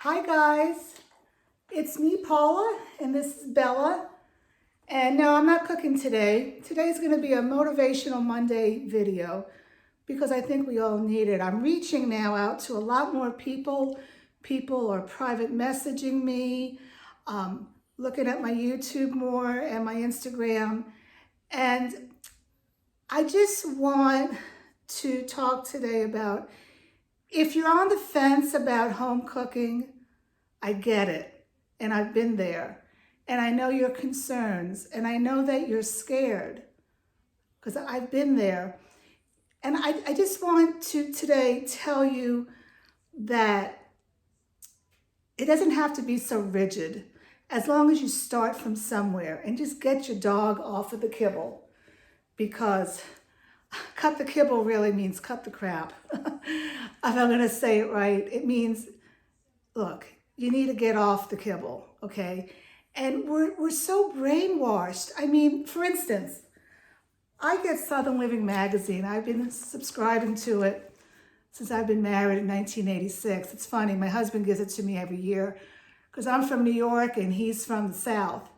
Hi guys, it's me Paula and this is Bella. And no, I'm not cooking today. Today's gonna be a motivational Monday video because I think we all need it. I'm reaching now out to a lot more people. People are private messaging me, looking at my YouTube more and my Instagram. And I just want to talk today about if you're on the fence about home cooking, I get it, and I've been there, and I know your concerns, and I know that you're scared, because I've been there. And I just want to today tell you that it doesn't have to be so rigid, as long as you start from somewhere and just get your dog off of the kibble, because cut the kibble really means cut the crap. If I'm gonna say it right, it means, look, you need to get off the kibble, okay? And we're so brainwashed. I mean, for instance, I get Southern Living magazine. I've been subscribing to it since I've been married in 1986. It's funny, my husband gives it to me every year because I'm from New York and he's from the South.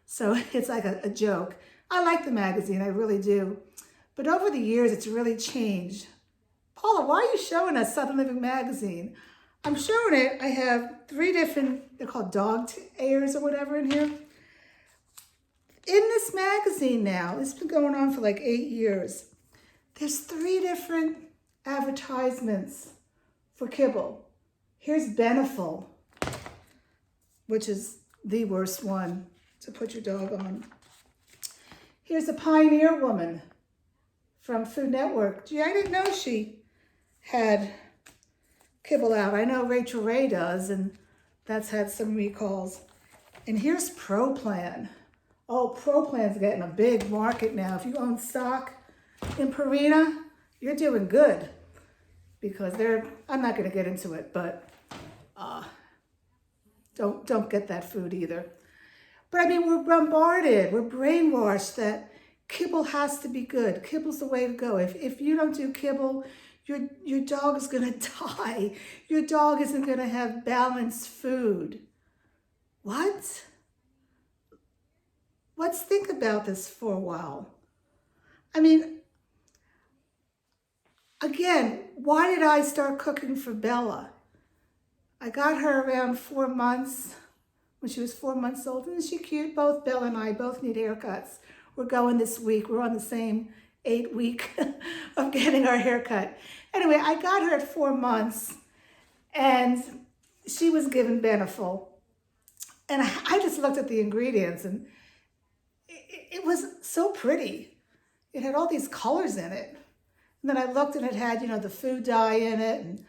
So it's like a joke. I like the magazine, I really do. But over the years, it's really changed. Paula, why are you showing us Southern Living magazine? I'm showing it. I have 3 different, they're called dog airs or whatever in here. In this magazine now, it's been going on for like 8 years. There's 3 different advertisements for kibble. Here's Beneful, which is the worst one to put your dog on. Here's a Pioneer Woman from Food Network. Gee, I didn't know she had kibble out. I know Rachel Ray does, and that's had some recalls. And here's Pro Plan. Oh, Pro Plan's getting a big market now. If you own stock in Purina, you're doing good, because I'm not gonna get into it, but don't get that food either. But I mean, we're bombarded, we're brainwashed that kibble has to be good. Kibble's the way to go. If you don't do kibble, your dog is gonna die. Your dog isn't gonna have balanced food. What? Let's think about this for a while. I mean, again, why did I start cooking for Bella? I got her around 4 months, when she was 4 months old. Isn't she cute? Both Bella and I both need haircuts. We're going this week. We're on the same 8 week of getting our hair cut. Anyway, I got her at 4 months and she was given Beneful. And I just looked at the ingredients and it was so pretty. It had all these colors in it. And then I looked and it had, the food dye in it. And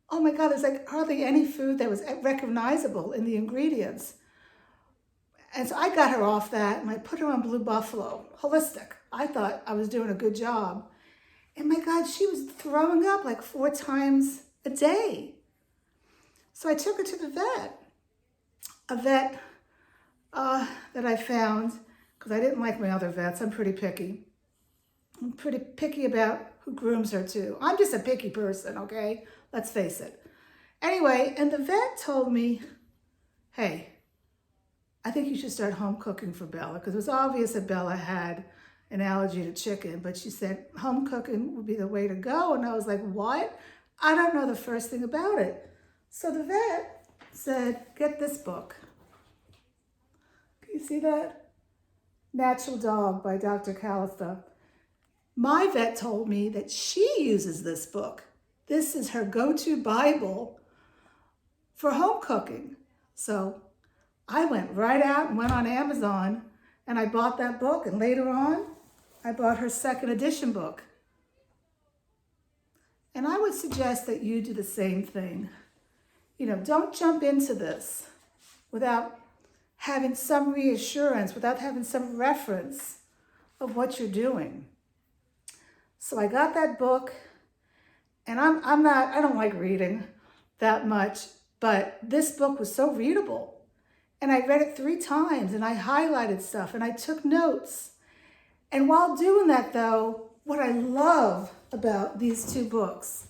oh my God, there's like hardly any food that was recognizable in the ingredients. And so I got her off that and I put her on Blue Buffalo, holistic. I thought I was doing a good job. And my God, she was throwing up like 4 times a day. So I took her to the vet, a vet that I found, because I didn't like my other vets. I'm pretty picky. I'm pretty picky about who grooms her too. I'm just a picky person, okay? Let's face it. Anyway, and the vet told me, hey, I think you should start home cooking for Bella, because it was obvious that Bella had an allergy to chicken, but she said home cooking would be the way to go. And I was like, what? I don't know the first thing about it. So the vet said, get this book. Can you see that? Natural Dog by Dr. Calista. My vet told me that she uses this book. This is her go-to Bible for home cooking. So I went right out and went on Amazon and I bought that book, and later on, I bought her 2nd edition book. And I would suggest that you do the same thing. Don't jump into this without having some reassurance, without having some reference of what you're doing. So I got that book, and I don't like reading that much, but this book was so readable. And I read it 3 times and I highlighted stuff and I took notes. And while doing that though, what I love about these 2 books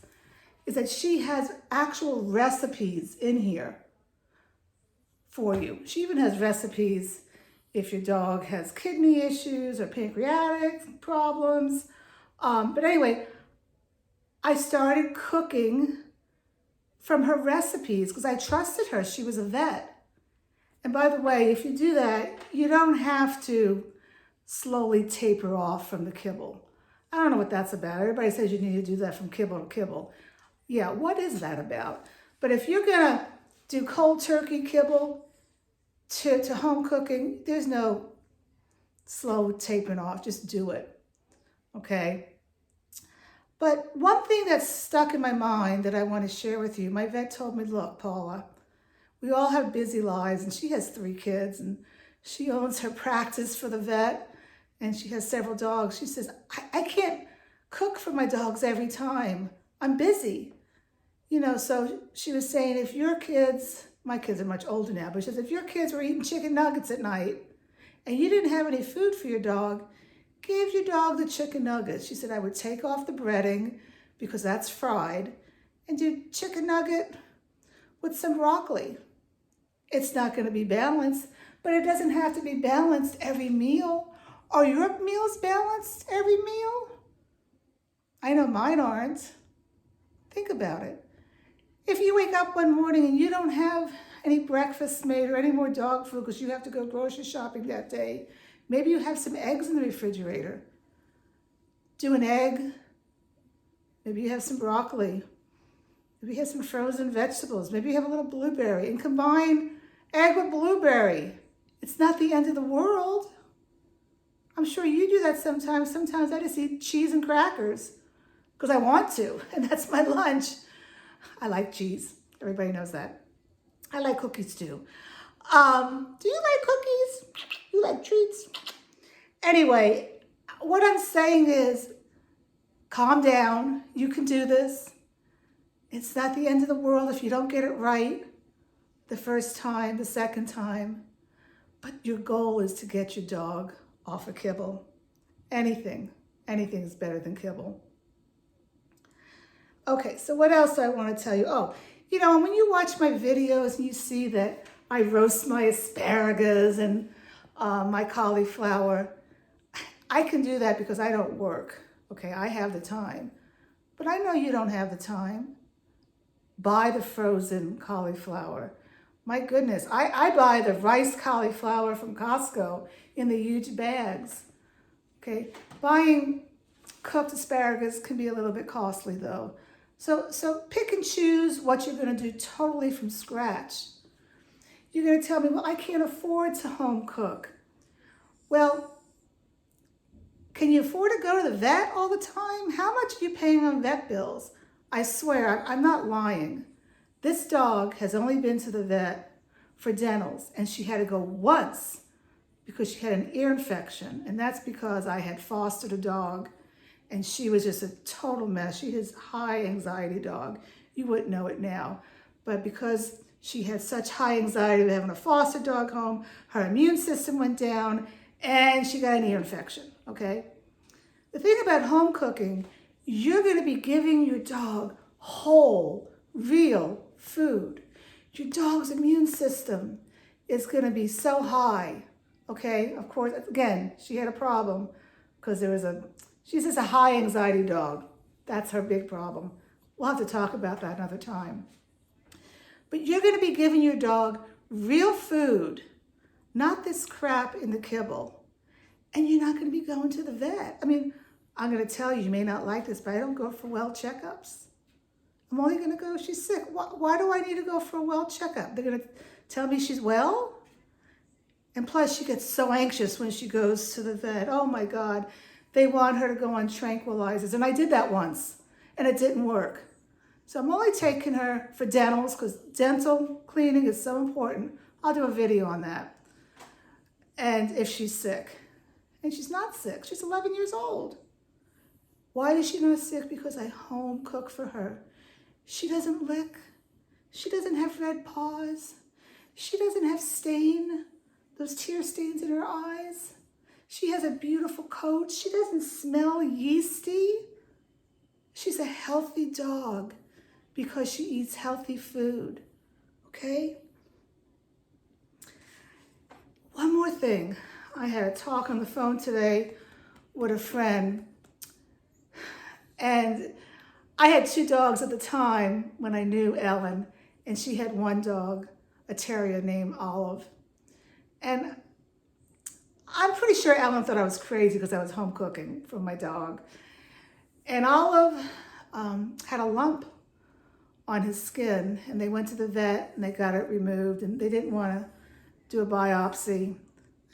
is that she has actual recipes in here for you. She even has recipes if your dog has kidney issues or pancreatic problems. But anyway, I started cooking from her recipes because I trusted her. She was a vet. And by the way, if you do that, you don't have to slowly taper off from the kibble. I don't know what that's about. Everybody says you need to do that from kibble to kibble. Yeah, what is that about? But if you're gonna do cold turkey kibble to home cooking, there's no slow tapering off. Just do it, okay? But one thing that's stuck in my mind that I want to share with you, my vet told me, look, Paula, we all have busy lives, and she has 3 kids, and she owns her practice for the vet, and she has several dogs. She says, I can't cook for my dogs every time. I'm busy. You know, so she was saying, if your kids, my kids are much older now, but she says, if your kids were eating chicken nuggets at night and you didn't have any food for your dog, give your dog the chicken nuggets. She said, I would take off the breading because that's fried and do chicken nugget with some broccoli. It's not going to be balanced, but it doesn't have to be balanced every meal. Are your meals balanced every meal? I know mine aren't. Think about it. If you wake up one morning and you don't have any breakfast made or any more dog food because you have to go grocery shopping that day, maybe you have some eggs in the refrigerator. Do an egg. Maybe you have some broccoli. Maybe you have some frozen vegetables. Maybe you have a little blueberry and combine egg with blueberry. It's not the end of the world. I'm sure you do that sometimes. Sometimes I just eat cheese and crackers because I want to, and that's my lunch. I like cheese. Everybody knows that. I like cookies too. Do you like cookies? You like treats? Anyway, what I'm saying is calm down. You can do this. It's not the end of the world if you don't get it right the first time, the second time. But your goal is to get your dog off of kibble. Anything is better than kibble. Okay, so what else do I want to tell you? Oh, you know, when you watch my videos and you see that I roast my asparagus and my cauliflower, I can do that because I don't work. Okay, I have the time. But I know you don't have the time. Buy the frozen cauliflower. My goodness, I buy the rice cauliflower from Costco in the huge bags. Okay, buying cooked asparagus can be a little bit costly though. So pick and choose what you're going to do totally from scratch. You're going to tell me, well, I can't afford to home cook. Well, can you afford to go to the vet all the time? How much are you paying on vet bills? I swear, I'm not lying. This dog has only been to the vet for dentals, and she had to go once because she had an ear infection, and that's because I had fostered a dog, and she was just a total mess. She is a high anxiety dog. You wouldn't know it now, but because she had such high anxiety of having a foster dog home, her immune system went down, and she got an ear infection, okay? The thing about home cooking, you're gonna be giving your dog whole, real food. Your dog's immune system is gonna be so high, okay? Of course, again, she had a problem because she's just a high anxiety dog. That's her big problem. We'll have to talk about that another time. But you're gonna be giving your dog real food, not this crap in the kibble. And you're not gonna be going to the vet. I mean, I'm gonna tell you, you may not like this, but I don't go for well checkups. I'm only gonna go if she's sick. Why do I need to go for a well checkup? They're gonna tell me she's well? And plus she gets so anxious when she goes to the vet. Oh my God, they want her to go on tranquilizers. And I did that once and it didn't work. So I'm only taking her for dentals because dental cleaning is so important. I'll do a video on that. And if she's sick. And she's not sick, she's 11 years old. Why is she not sick? Because I home cook for her. She doesn't lick. She doesn't have red paws. She doesn't have those tear stains in her eyes. She has a beautiful coat. She doesn't smell yeasty. She's a healthy dog because she eats healthy food, okay? One more thing. I had a talk on the phone today with a friend, and I had 2 dogs at the time when I knew Ellen, and she had 1 dog, a terrier named Olive. And I'm pretty sure Ellen thought I was crazy because I was home cooking for my dog. And Olive had a lump on his skin, and they went to the vet and they got it removed, and they didn't want to do a biopsy.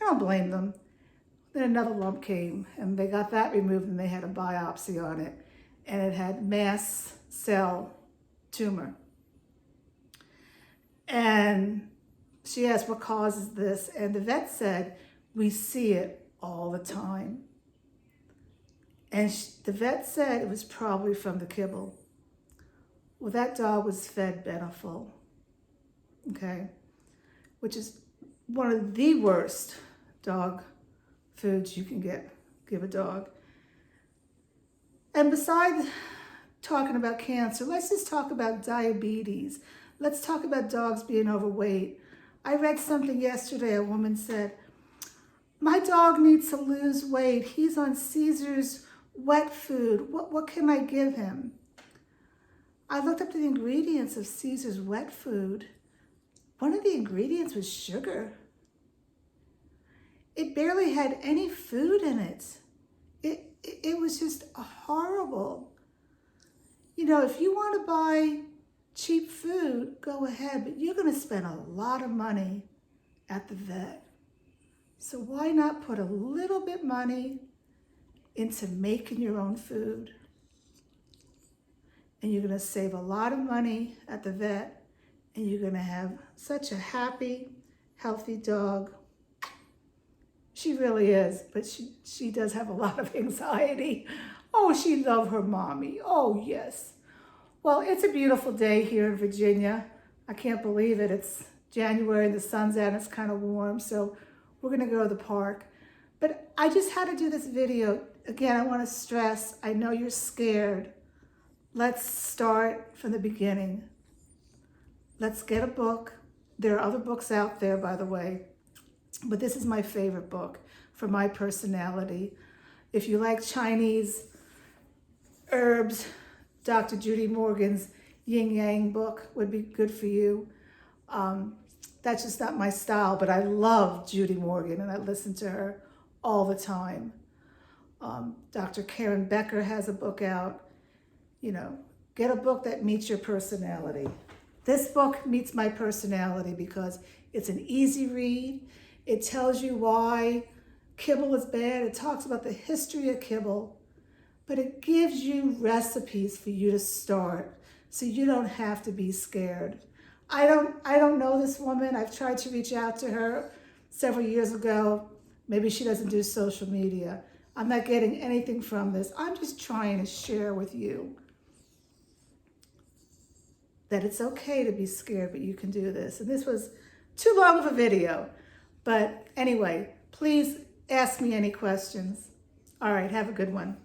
I don't blame them. Then another lump came, and they got that removed, and they had a biopsy on it, and it had mast cell tumor. And she asked, what causes this? And the vet said, we see it all the time. And the vet said it was probably from the kibble. Well, that dog was fed Beneful, okay, which is one of the worst dog foods you can give a dog. And besides talking about cancer, let's just talk about diabetes. Let's talk about dogs being overweight. I read something yesterday. A woman said, my dog needs to lose weight. He's on Caesar's wet food. What can I give him? I looked up the ingredients of Caesar's wet food. One of the ingredients was sugar. It barely had any food in it. It was just horrible. You know, if you want to buy cheap food, go ahead, but you're going to spend a lot of money at the vet. So why not put a little bit money into making your own food? And you're going to save a lot of money at the vet, and you're going to have such a happy, healthy dog. She really is, but she does have a lot of anxiety. Oh, she loves her mommy. Oh, yes. Well, it's a beautiful day here in Virginia. I can't believe it. It's January and the sun's out and it's kind of warm, so we're going to go to the park. But I just had to do this video. Again, I want to stress, I know you're scared. Let's start from the beginning. Let's get a book. There are other books out there, by the way, but this is my favorite book for my personality. If you like Chinese herbs, Dr. Judy Morgan's Yin Yang book would be good for you. That's just not my style, but I love Judy Morgan and I listen to her all the time. Dr. Karen Becker has a book out. You know, get a book that meets your personality. This book meets my personality because it's an easy read. It tells you why kibble is bad. It talks about the history of kibble, but it gives you recipes for you to start so you don't have to be scared. I don't know this woman. I've tried to reach out to her several years ago. Maybe she doesn't do social media. I'm not getting anything from this. I'm just trying to share with you that it's okay to be scared, but you can do this. And this was too long of a video. But anyway, please ask me any questions. All right, have a good one.